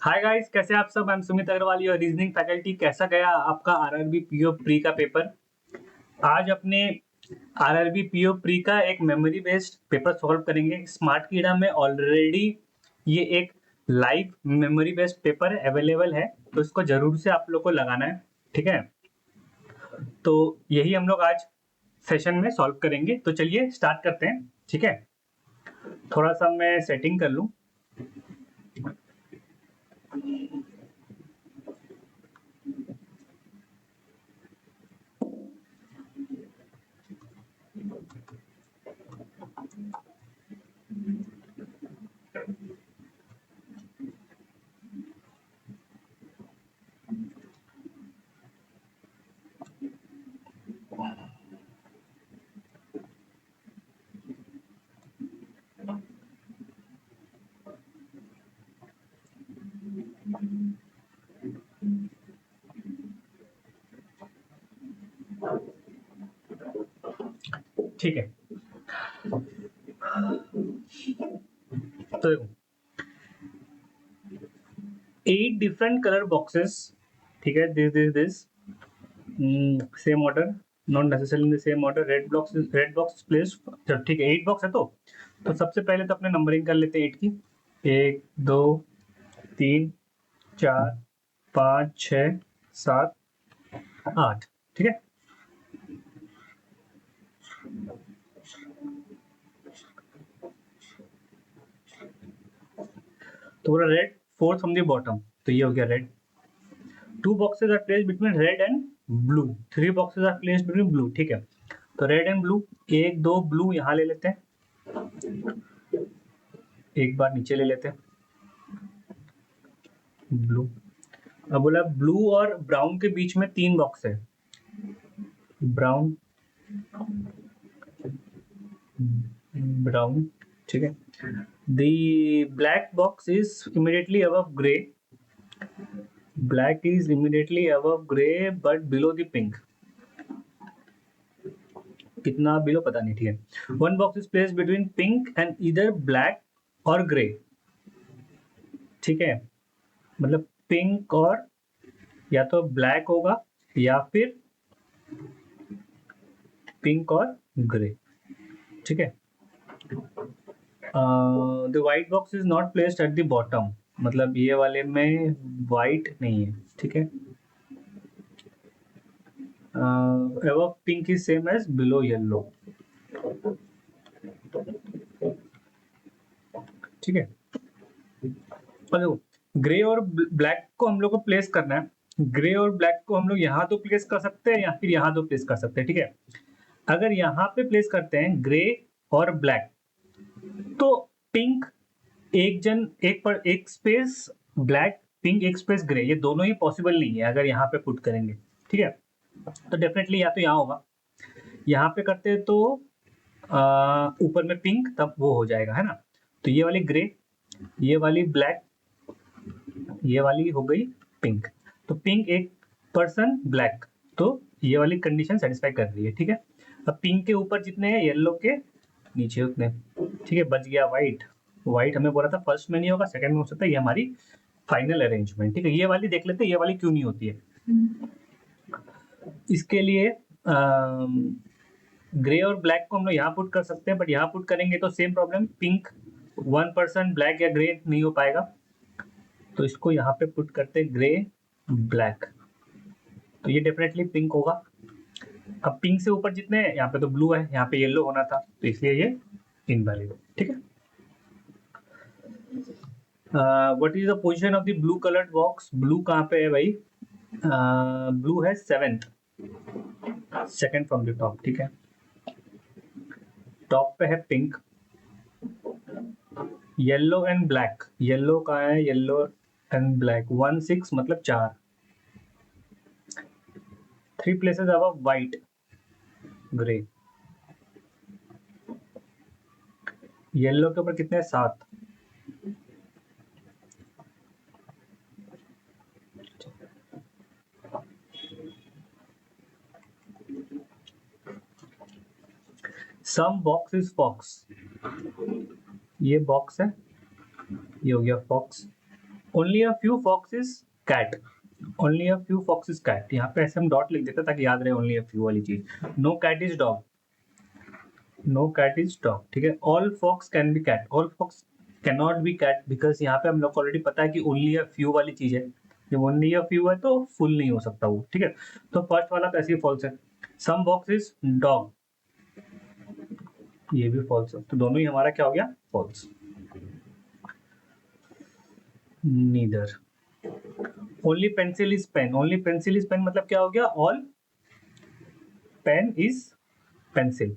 Hi guys, कैसे हैं आप सब। I am Sumit Agarwal, your reasoning faculty. कैसा गया आपका आरआरबी पीओ प्री का पेपर। आज अपने आरआरबी पीओ प्री का एक मेमोरी बेस्ड पेपर सॉल्व करेंगे। स्मार्ट कीड़ा में ऑलरेडी ये एक live memory based paper available है, तो इसको जरूर से आप लोग को लगाना है। ठीक है, तो यही हम लोग आज सेशन में सॉल्व करेंगे। तो चलिए स्टार्ट करते हैं। ठीक है, थोड़ा सा मैं सेटिंग कर लूँ। ठीक है, तो देखो 8 different color boxes. ठीक है, this same order, not necessarily in the same order. red box is placed. चलो ठीक है, 8 बॉक्स है। तो सबसे पहले तो अपने नंबरिंग कर लेते हैं 8 की। 1 2 3 4 5 6 7 8। ठीक है, तो पूरा रेड 4 फ्रॉम द बॉटम, तो ये हो गया red. 2 boxes are placed between red and blue. 3 boxes are placed between blue. ठीक है, तो रेड एंड ब्लू, 1 2 ब्लू यहाँ ले लेते हैं, एक बार नीचे ले लेते हैं ब्लू। अब बोला ब्लू और ब्राउन के बीच में 3 बॉक्स है। ब्राउन ब्राउन, ठीक है। The black box is immediately above grey. Black is immediately above grey but below the pink. कितना बिलो पता नहीं। ठीक है, 1 box is placed between pink and either black और ग्रे। ठीक है, मतलब पिंक और या तो ब्लैक होगा या फिर पिंक और ग्रे। ठीक है, the white box is not placed at the bottom, मतलब ये वाले में व्हाइट नहीं है। ठीक है, above pink is same as below yellow. ठीक है, और देखो ग्रे और ब्लैक को हम लोग को प्लेस करना है। ग्रे और ब्लैक को हम लोग यहाँ तो प्लेस कर सकते हैं या फिर यहाँ तो प्लेस कर सकते हैं। ठीक है, अगर यहाँ पे प्लेस करते हैं ग्रे और ब्लैक, तो पिंक एक स्पेस ब्लैक, पिंक एक स्पेस ग्रे, ये दोनों ही पॉसिबल नहीं है अगर यहाँ पे पुट करेंगे। ठीक है, तो डेफिनेटली या तो यहाँ होगा, यहाँ पे करते हैं तो ऊपर में पिंक, तब वो हो जाएगा, है ना। तो ये वाली ग्रे, ये वाली ब्लैक, ये वाली हो गई पिंक। तो पिंक एक पर्सन ब्लैक, तो ये वाली कंडीशन सेटिस्फाई कर रही है। ठीक है, अब पिंक के ऊपर जितने हैं येलो के नीचे उतने। ठीक है, बच गया व्हाइट। व्हाइट हमें बोला था फर्स्ट में नहीं होगा, सेकंड में हो सकता है। ये हमारी फाइनल अरेंजमेंट। ठीक है, ये वाली देख लेते हैं, ये वाली क्यों नहीं होती है। इसके लिए ग्रे और ब्लैक को हम लोग यहाँ पुट कर सकते हैं, बट यहाँ पुट करेंगे तो सेम प्रॉब्लम, पिंक 1% ब्लैक या ग्रे नहीं हो पाएगा। तो इसको यहाँ पे पुट करते ग्रे ब्लैक, तो ये डेफिनेटली पिंक होगा। अब पिंक से ऊपर जितने हैं, यहाँ पे तो ब्लू है, यहाँ पे येलो होना था, तो इसलिए ये इनवैलिड। ठीक है, what is the position of the blue coloured box. Blue कहाँ पे है भाई, ब्लू है 7th, second from the top. ठीक है, टॉप पे है pink, yellow and black. Yellow कहाँ है, येलो एंड ब्लैक 1 6 मतलब 4, 3 places above white grey. Yellow के ऊपर कितने, 7। सम बॉक्स इज फॉक्स, ये बॉक्स है, ये हो गया fox. Only a few fox is cat, only a few fox is cat, यहाँ पे ऐसे हम डॉट लिख देते ताकि याद रहे ओनली अ फ्यू वाली चीज। No cat is dog, no cat is dog, ठीक है। All fox can be cat, all fox can not be cat, because यहाँ पे हम लोग को ऑलरेडी पता है कि ओनली अ फ्यू वाली चीज है, जब ओनली अ फ्यू है तो फुल नहीं हो सकता वो, ठीक है। तो फर्स्ट वाला तो ऐसे ही फॉल्स है। सम फॉक्स इज डॉग, ये भी फॉल्स है, तो दोनों ही हमारा क्या हो गया, false. Neither. Only pencil is pen, only pencil is pen मतलब क्या हो गया, all pen is pencil,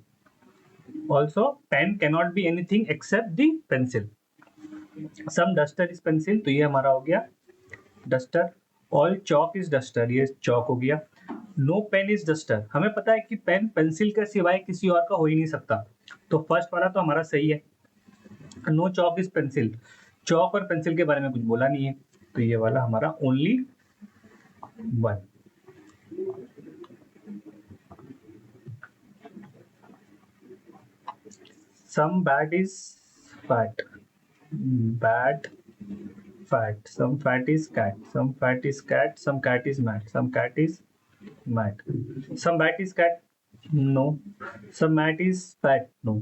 also pen cannot be anything except the pencil. Some duster is pencil, तो ये हमारा हो गया duster. All chalk is duster, ये चौक हो गया। नो पेन इज डस्टर, हमें पता है कि पेन पेंसिल के सिवाय किसी और का हो ही नहीं सकता, तो फर्स्ट वाला तो हमारा सही है। नो चौक इज पेंसिल, चौक और पेंसिल के बारे में कुछ बोला नहीं है, तो ये वाला हमारा only one. Some bat is fat, bat fat, some fat is cat, some fat is cat, some cat is mat, some cat is mat, some bat is cat, no, some mat is fat, no,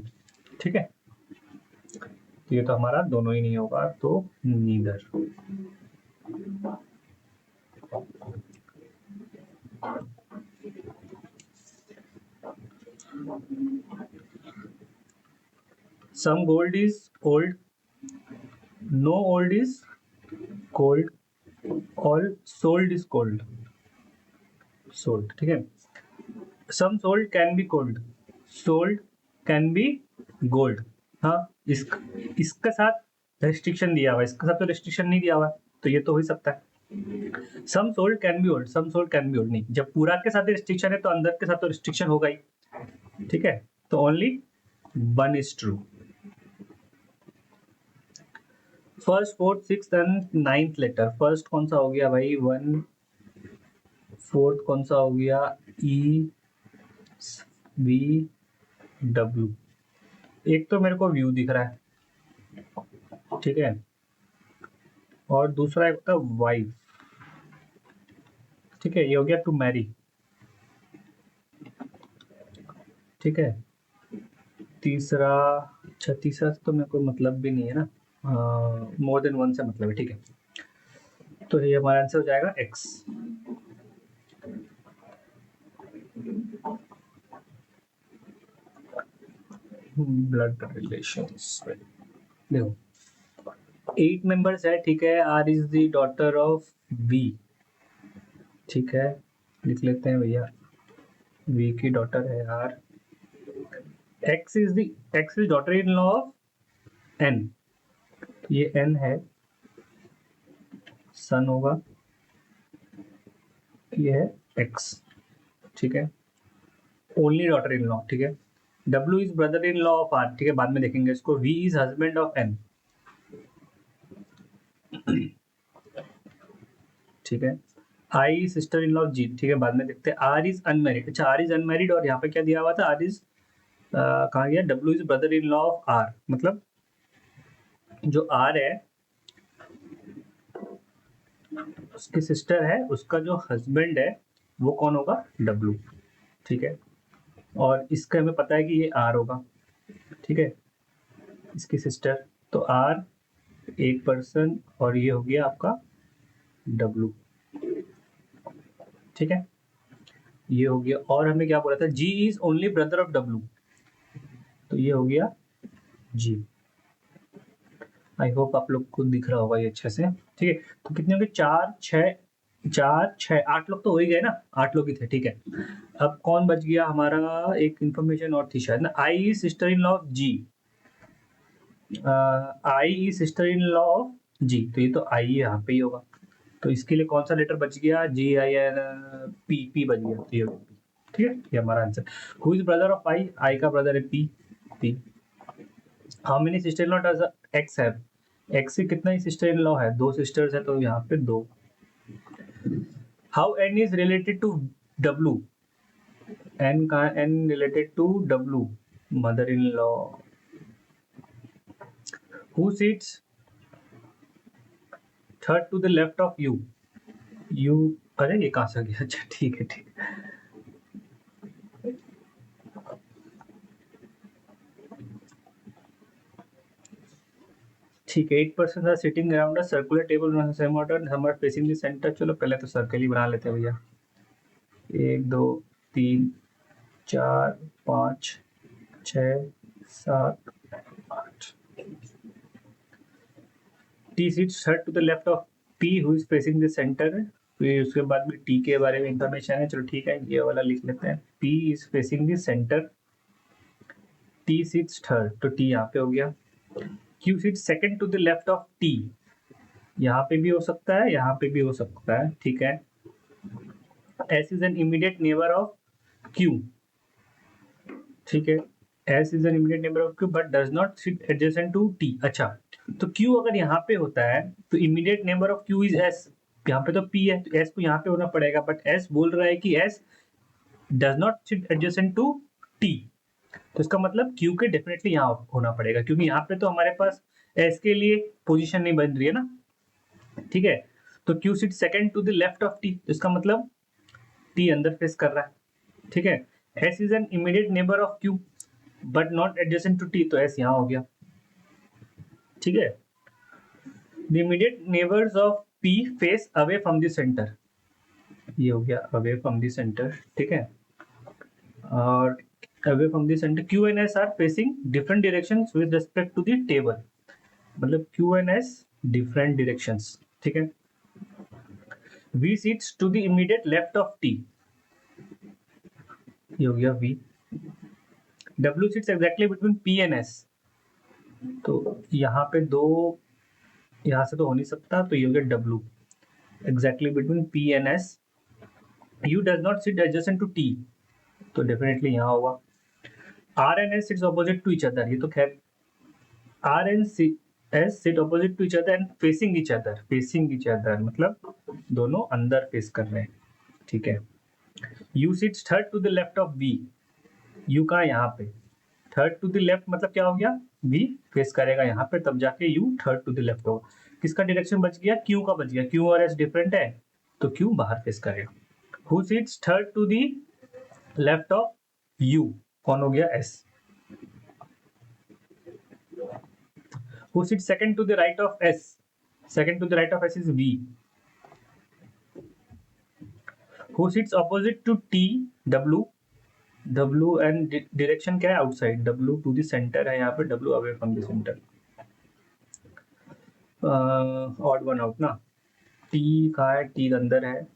ठीक है। तो ये तो हमारा दोनों ही नहीं होगा, तो neither. some gold is old, no old is cold, all sold is cold, sold, ठीक है। some sold can be cold, sold can be gold, हाँ, इसके साथ रेस्ट्रिक्शन दिया हुआ है, इसके साथ तो रेस्ट्रिक्शन नहीं दिया हुआ है, तो ये तो हो ही सकता है। Some sold can be old, some sold can be old नहीं, जब पूरा के साथ रेस्ट्रिक्शन है तो अंदर के साथ तो रेस्ट्रिक्शन होगा ही, ठीक है। तो only one is true. First fourth six and ninth letter, first कौन सा हो गया भाई, वन, फोर्थ कौन सा हो गया, ई वी डब्ल्यू, एक तो मेरे को व्यू दिख रहा है, ठीक है, और दूसरा एक होता है वाइफ, ठीक है, ये हो गया टू मैरी, ठीक है। तीसरा, अच्छा तीसरा तो मेरे को मतलब भी नहीं है ना, मोर देन वन से मतलब है, ठीक है। तो ये हमारा आंसर हो जाएगा एक्स। ब्लड रिलेशंस, देखो 8 मेंबर्स है, ठीक है। R is the daughter of V, ठीक है, लिख लेते हैं भैया, वी की डॉटर है R. X is daughter in law of N, ये एन है, सन होगा, ये है एक्स, ठीक है। ओनली डॉटर इन लॉ, ठीक है। W is brother in law of R, ठीक है, बाद में देखेंगे इसको। V is husband of N, ठीक है। I sister in law of G, ठीक है, बाद में देखते हैं। आर इज अनमेरिड, अच्छा आर इज अनमेरिड, और यहाँ पे क्या दिया हुआ था, आर इज कहा गया, W is brother in law of R, मतलब जो आर है उसकी सिस्टर है, उसका जो हस्बैंड है वो कौन होगा, डब्ल्यू, ठीक है। और इसका हमें पता है कि ये आर होगा, ठीक है, इसकी सिस्टर, तो आर एक पर्सन, और ये हो गया आपका डब्ल्यू, ठीक है, ये हो गया। और हमें क्या बोला था, G is only brother of W, तो ये हो गया जी। आई होप आप लोग को दिख रहा होगा ये अच्छे से, ठीक है। तो कितने हो गए, चार छह, 8 लोग तो हो ही गए ना, 8 लोग ही थे, ठीक है। अब कौन बच गया हमारा, एक इंफॉर्मेशन और थी शायद ना, I is sister in law of G, I is sister in law of G, तो ये तो आई यहाँ पे ही होगा, तो इसके लिए कौन सा लेटर बच गया, G I N, P, P बच गया, तो ये पी, ठीक है, ये हमारा answer. Who is brother of I, I का ब्रदर है P, P. How many sister in law does X have, X से कितना ही सिस्टर इन लॉ है, 2 सिस्टर्स है, तो यहाँ पे 2। How N is related to W, N का N related to W, mother in law. Who sits third to the left of you, you, अरे ये कहाँ से आ गया, अच्छा ठीक है ठीक है, ठीक है। 8% are sitting around a circular table same order, हम आर फेसिंग द सेंटर। चलो पहले तो सर्कल ही बना लेते हैं भैया। 1 2 3 4 5 6 7 8। T seats third to the left of P who is facing the centre. फिर उसके बाद में टी के बारे में इंफॉर्मेशन है, चलो ठीक है ये वाला लिख लेते हैं। P is facing the centre, T seats third, तो टी यहाँ पे हो गया। Q seat second to the left of T, यहाँ पे भी हो सकता है, यहाँ पे भी हो सकता है, ठीक है। S is an immediate neighbour of Q, ठीक है। S is an immediate neighbour of Q but does not sit adjacent to T. अच्छा, तो क्यू अगर यहाँ पे होता है तो immediate neighbour of Q is S, यहाँ पे तो पी है तो एस को यहाँ पे होना पड़ेगा, बट एस बोल रहा है कि S does not sit adjacent to T, तो इसका मतलब क्यू के डेफिनेटली यहाँ होना पड़ेगा, क्योंकि यहाँ पे तो हमारे पास एस के लिए पोजीशन नहीं बन रही है ना, ठीक है। तो Q sit second to the left of T, तो इसका मतलब टी अंदर फेस कर रहा है, ठीक है। S is an immediate neighbour of Q but not adjacent to T, तो एस यहाँ हो गया, ठीक है। The immediate neighbours of P face away from the centre, ये हो गया अवे फ्रॉम द सेंटर, ठीक है। और away from the centre Q and S are facing different directions with respect to the table, मतलब Q and S different directions, ठीक है। V sits to the immediate left of T, ये हो गया V. W sits exactly between P and S, तो यहाँ पे दो, यहाँ से तो हो नहीं सकता, तो ये हो गया W exactly between P and S. U does not sit adjacent to T, तो डेफिनेटली यहाँ होगा। R and S sits opposite to each other, ये तो खैर R and S sit opposite to each other and facing each other, facing each other मतलब दोनों अंदर face कर रहे हैं, ठीक है। U sits third to the left of V, U का यहाँ पे, थर्ड टू द लेफ्ट मतलब क्या हो गया, वी फेस करेगा यहाँ पे, तब जाके U third to the left होगा। किसका डायरेक्शन बच गया, क्यू का बच गया, क्यू और एस डिफरेंट है तो क्यू बाहर फेस करेगा। Who sits third to the left of U, कौन हो गया, S. Who sits second to the right of S, second to the right of S is V. Who sits opposite to T, W, W and direction क्या है, outside, W to the centre है यहाँ पे, W away from the centre. Odd one out ना, T कहाँ है, T अंदर है,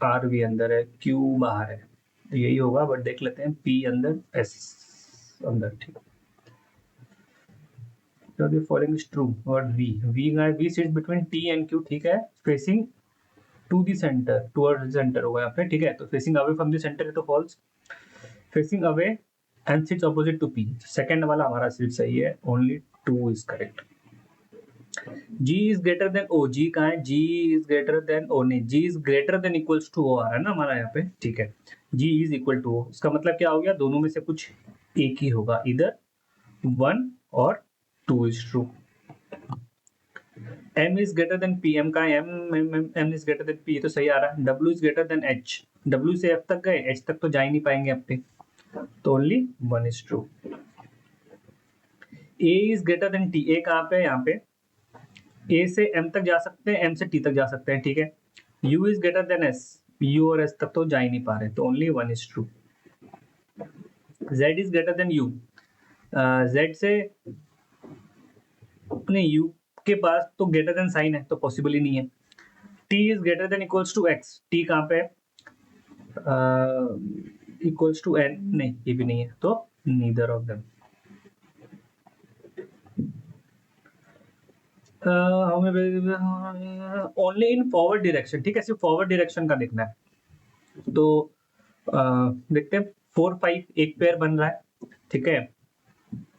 आर भी अंदर है, क्यू बाहर है, तो यही होगा, बट देख लेते हैं, पी अंदर एस अंदर, ठीक। So the following is true और V sits between T and Q, ठीक है, facing to the center, towards the center होगा यहाँ पे, ठीक है। तो facing away from the center है तो false, facing away and sits opposite to P, second वाला हमारा सीट सही है, only 2 is correct। G is greater than O, G कहाँ है, G is greater than O नहीं, G is greater than equals to O आ रहा है ना हमारा यहाँ पे, ठीक है। G is equal to O, इसका मतलब क्या हो गया, दोनों में से कुछ एक ही होगा, इधर 1 और 2 is true। M is greater than P, M का M is greater than P, तो सही आ रहा है। W is greater than H, W से F तक गए, H तक तो जा ही नहीं पाएंगे अपने, तो only 1 is true। A is greater than T, A कहाँ पे है, यहाँ पे, A से M तक जा सकते हैं, M से T तक जा सकते हैं, ठीक है। U is greater than S, U और S तक तो जा ही नहीं पा रहे, तो only 1 is true। Z is greater than U, Z से नहीं, U के पास तो ग्रेटर देन साइन है, तो पॉसिबल ही नहीं है। T is greater than equals to X, T कहाँ पे है, इक्वल्स टू N, नहीं ये भी नहीं है, तो neither of them. Only in forward direction, ठीक है, सिर्फ फॉरवर्ड डायरेक्शन का देखना है। तो देखते हैं 4 5 एक पेयर बन रहा है, ठीक है।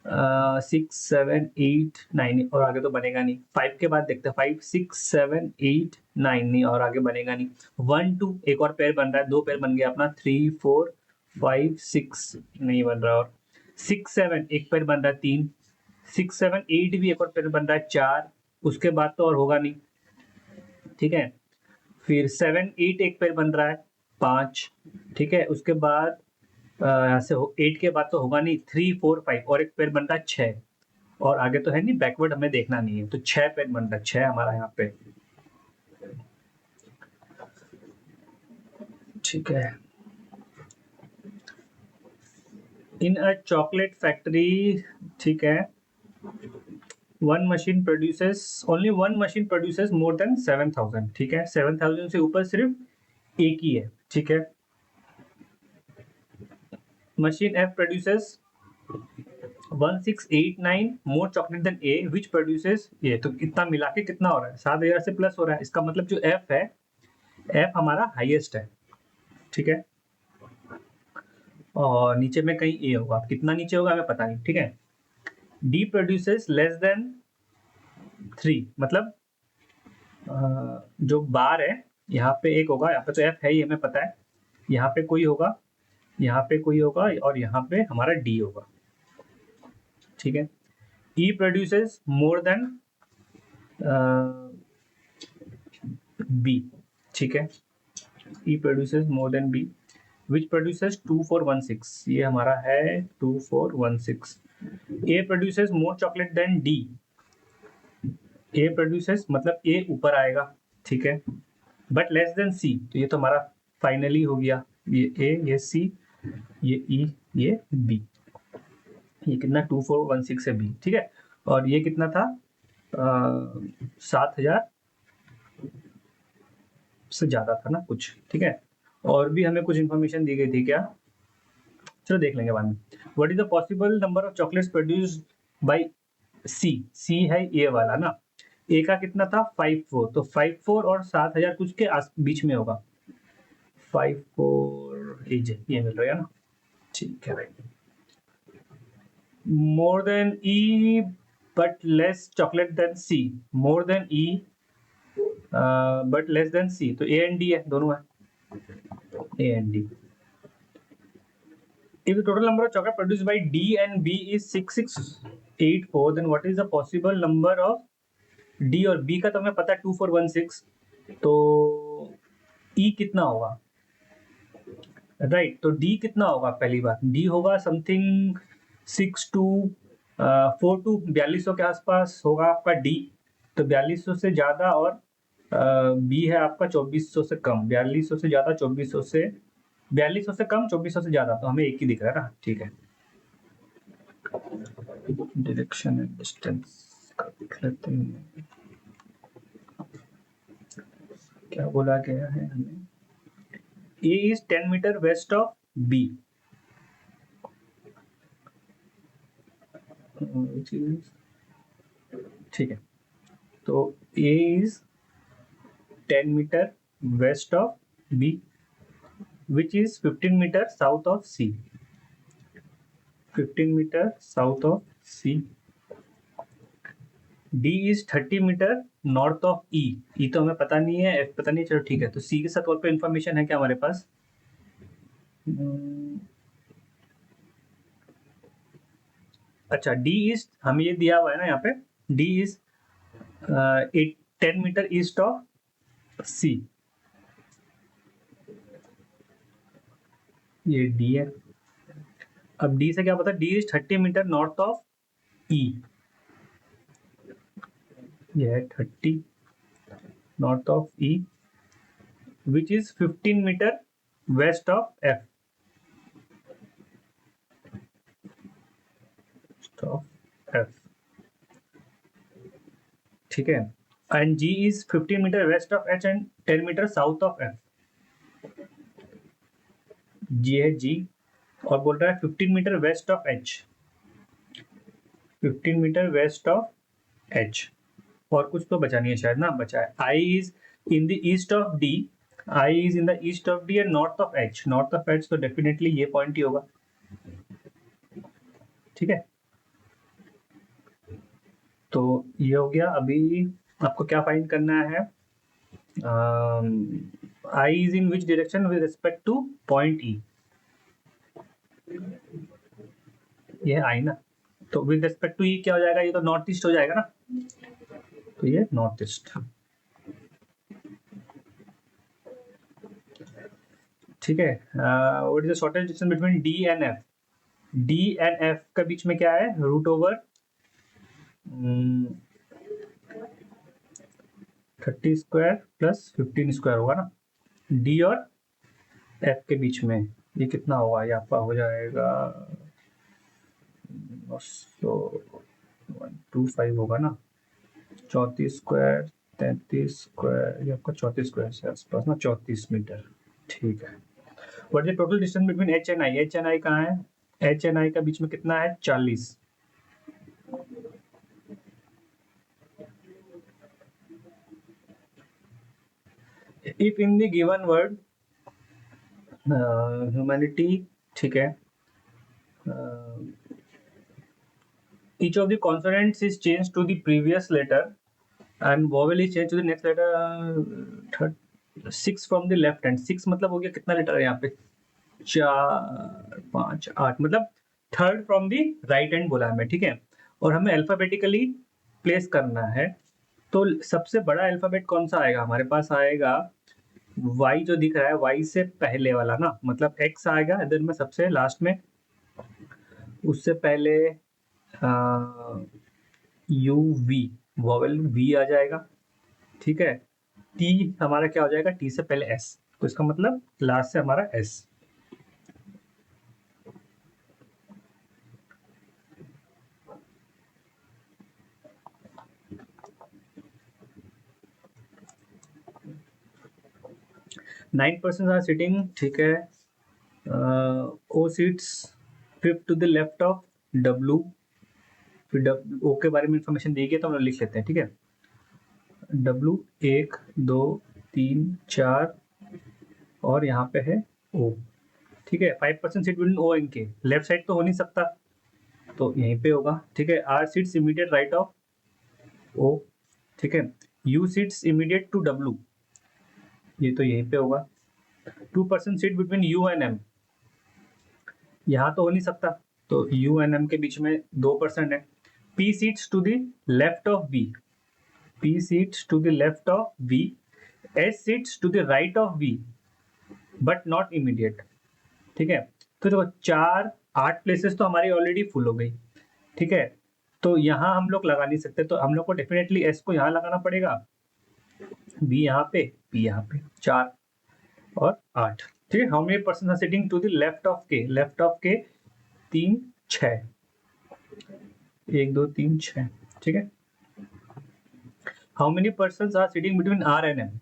6 7 8 9 और आगे तो बनेगा नहीं। 5 के बाद देखते हैं, 5 6 7 8 9 नहीं, और आगे बनेगा नहीं। 1 2 एक और पेयर बन रहा है, 2 पेयर बन गया अपना। 3 4 5 6 नहीं बन रहा, और 6 7 एक पेयर बन रहा है, 3 6 7 8 भी एक और पेयर बन रहा है, 4, उसके बाद तो और होगा नहीं। ठीक है। फिर 7 8 एक पेयर बन रहा है 5, ठीक है। उसके बाद यहाँ से 8 के बाद तो होगा नहीं, 3 4 5 और एक पेयर बन रहा है 6 और आगे तो है नहीं, बैकवर्ड हमें देखना नहीं है, तो 6 पेयर बन रहा है, 6 हमारा यहाँ पे, ठीक है। इन अ चॉकलेट फैक्ट्री, ठीक है, one machine produces only one machine produces more then 7,000, ठीक है। 7,000 से ऊपर सिर्फ एक ही है, ठीक है। Machine F produces 1689 more chocolate than A which produces A, तो इतना मिला के कितना हो रहा है, 7,000 से प्लस हो रहा है। इसका मतलब जो एफ है, एफ हमारा हाईएस्ट है, ठीक है। और नीचे में कहीं ए होगा, कितना नीचे होगा हमें पता नहीं, ठीक है। डी प्रोड्यूसेस लेस देन 3, मतलब जो बार है यहाँ पे एक होगा, यहाँ पे तो एफ है ही हमें पता है, यहाँ पे कोई होगा, यहाँ पे कोई होगा और यहाँ पे हमारा डी होगा, ठीक है। E produces more than B, ठीक है। E produces more than B which produces 2416, ये हमारा है 2416। A produces more chocolate than D, A produces मतलब ए ऊपर आएगा, ठीक है, बट लेस देन सी, तो ये तो हमारा फाइनली हो गया, ये ए, ये सी, ये ई, ये बी। ये कितना 2416 है बी, ठीक है। और ये कितना था 7,000 से ज्यादा था ना कुछ, ठीक है। और भी हमें कुछ इंफॉर्मेशन दी गई थी क्या, चलो देख लेंगे बाद में। What is the possible number of chocolates produced by C, C है ये वाला ना, ए का कितना था 54, तो 54 और 7,000 कुछ के बीच में होगा, 54 ये मिल रहा है ना, ठीक है भाई। More than E but less chocolate than C, more than E but less than C, तो ए एंड डी है, दोनों है, A and D. If the total number of chocolate produced by D and B is 6684, then what is the possible number of D और B का तो हमें पता है 2416, तो E कितना होगा, राइट। तो D कितना होगा, पहली बात D होगा समथिंग 42 4200 के आसपास होगा आपका D, तो 4200 से ज्यादा, और B है आपका 2400 से कम, 4200 से ज्यादा 2400 से, 4200 से कम 2400 से ज्यादा, तो हमें एक ही दिख रहा है ना, ठीक है। डायरेक्शन एंड डिस्टेंस का देख लेते हैं क्या बोला गया है हमें। A is 10 metre west of B, ठीक है। तो A is 10 metre west of B which is 15 metre south of C, 15 metre south of C। D is 30 metre north of E, E तो हमें पता नहीं है, F पता नहीं, चलो ठीक है। तो C के साथ और पे इंफॉर्मेशन है क्या हमारे पास, अच्छा D इज हमें ये दिया हुआ है ना यहाँ पे, D is 10 metre east of C, ये D है। अब D से क्या पता, D is 30 metre north of E, ये है 30 north of E which is 15 metre west of F, ठीक है। And G is 15 metre west of H and 10 metre south of F, G है G, और बोल रहा है 15 metre west of H, 15 metre west of H, और कुछ तो बचा नहीं है शायद ना, बचा है I is in the east of D, I is in the east of D and north of H, north of H तो डेफिनेटली ये पॉइंट ही होगा, ठीक है। तो ये हो गया। अभी आपको क्या फाइंड करना है, I is in which direction with respect to point E, ये I ना, तो विद रिस्पेक्ट टू E क्या हो जाएगा, ये तो नॉर्थ ईस्ट हो जाएगा ना, तो ये नॉर्थ ईस्ट। ठीक है। What is the shortest distance between D and F? D and F का बीच में क्या है? Root over 30 square plus 15 square होगा ना, डी और एफ के बीच में। ये कितना होगा? ये आपका हो जाएगा 125 होगा ना, 34 स्क्वायर 33 स्क्वायर, ये आपका 34 स्क्वायर से आसपास ना, 34 मीटर। ठीक है। What is the total distance between H and I? H and I कहाँ है? एच एंड आई का बीच में कितना है? 40। If in the given word humanity, ठीक है, each of the consonants is changed to the previous letter and vowel is changed to the next letter, third 6 from the left hand। 6 मतलब हो गया कितना लेटर है यहाँ पे? 4 5 8, मतलब third from the right hand बोला हमें, ठीक है। और हमें अल्फाबेटिकली प्लेस करना है, तो सबसे बड़ा अल्फाबेट कौन सा आएगा हमारे पास? आएगा y जो दिख रहा है, y से पहले वाला ना, मतलब x आएगा इधर में सबसे लास्ट में, उससे पहले यू वी, वॉवेल वी आ जाएगा, ठीक है। टी हमारा क्या हो जाएगा? टी से पहले एस, तो इसका मतलब लास्ट से हमारा S. Nine person are sitting, ठीक है। O sits fifth to the left of W. फिर ओ के बारे में इंफॉर्मेशन दी गई तो हम लोग लिख लेते हैं, ठीक है। डब्लू 1 2 3 4 और यहाँ पे है ओ, ठीक है। 5% सीट बिटवीन ओ एंड के, लेफ्ट साइड तो हो नहीं सकता, तो यहीं पे होगा, ठीक है। R seats immediate right of O, ठीक है। U seats immediate to W, ये तो यहीं पे होगा। 2% seat between U and M, यहाँ तो हो नहीं सकता, तो यू एंड एम के बीच में 2% है। P seats to the left of V, P seats to the left of V, S seats to the right of V but not immediate, ठीक है। तो देखो 4 8 प्लेसेस तो हमारी ऑलरेडी फुल हो गई, ठीक है। तो यहाँ हम लोग लगा नहीं सकते, तो हम लोग को डेफिनेटली एस को यहाँ लगाना पड़ेगा, बी यहाँ पे, पी यहाँ पे, 4 और 8, ठीक है। How many person are sitting to the left of K? Left of K 3 6, 1 2 3 6, ठीक है। How many person are sitting between R and M?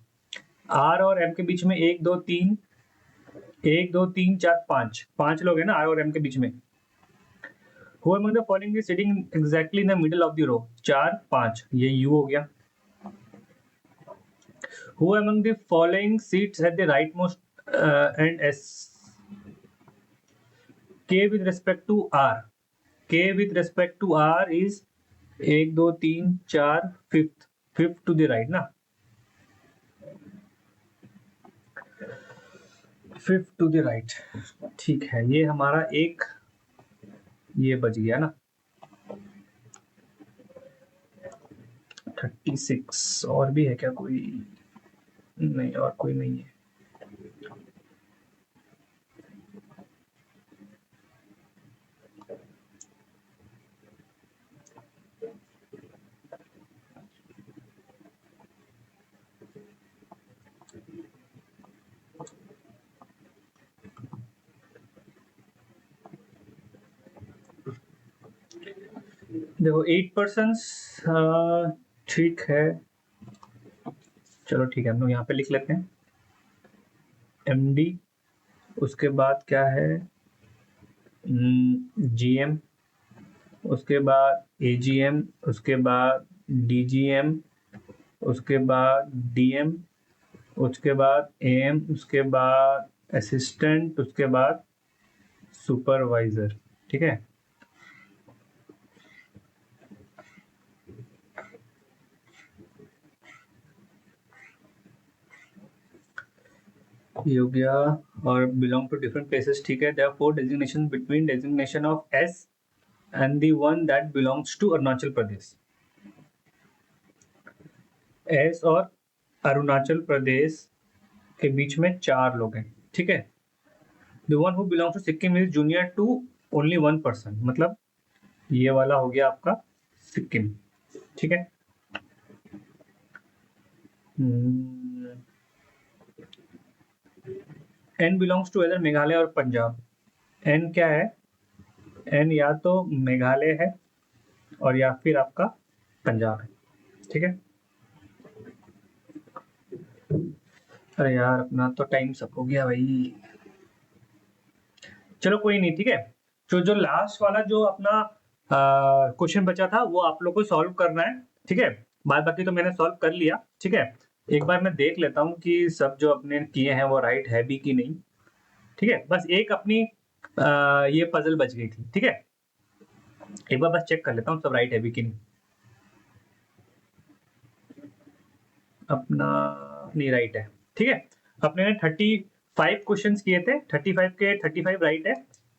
R और एम के बीच में 1 2 3, 1 2 3 4 5, 5 लोग हैं ना आर और एम के बीच में। Who among the following is sitting exactly in the middle of the row? 4 5, ये U हो गया। Who among the following sits at the rightmost and S? K with respect to R, K with respect to R is 1 2 3 4 fifth, fifth to the right ना, fifth to the right, ठीक है। ये हमारा एक ये बच गया ना, 36। और भी है क्या कोई? नहीं, और कोई नहीं है। देखो 8%, ठीक है, चलो ठीक है, हम लोग यहाँ पे लिख लेते हैं MD, उसके बाद क्या है GM, उसके बाद AGM, उसके बाद DGM, उसके बाद DM, उसके बाद AM, उसके बाद असिस्टेंट, उसके बाद सुपरवाइजर, ठीक है। ये हो गया, और बिलोंग टू डिफरेंट प्लेसेस, ठीक है। There are 4 designation between designation of S and the one that belongs to Arunachal Pradesh. S और अरुणाचल प्रदेश के बीच में 4 लोग हैं, ठीक है। The one who belongs to Sikkim is junior to only 1%, मतलब ये वाला हो गया आपका सिक्किम, ठीक है। एन बिलोंग्स टू इधर मेघालय और पंजाब। एन क्या है, एन या तो मेघालय है और या फिर आपका पंजाब है, ठीक है। अरे यार अपना तो टाइम सब हो गया भाई, चलो कोई नहीं, ठीक है। जो लास्ट वाला जो अपना क्वेश्चन बचा था वो आप लोग को सॉल्व करना है, ठीक है। बाद बाकी तो मैंने सॉल्व कर लिया, ठीक है। एक बार मैं देख लेता हूँ कि सब जो अपने किए हैं वो राइट है भी कि नहीं, ठीक है। बस एक अपनी ये पजल बच गई थी, ठीक है। एक बार बस चेक कर लेता हूँ सब राइट है भी कि नहीं। अपना नहीं राइट है, ठीक है। अपने ने 35 क्वेश्चंस किए थे, 35 के 35 राइट है।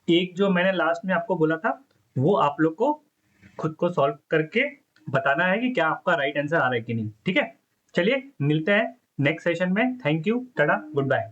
एक जो मैंने लास्ट में आपको बोला था वो आप लोग को खुद को सॉल्व करके बताना है कि क्या आपका राइट आंसर आ रहा है कि नहीं, ठीक है। चलिए मिलते हैं नेक्स्ट सेशन में। Thank you, tata, good bye.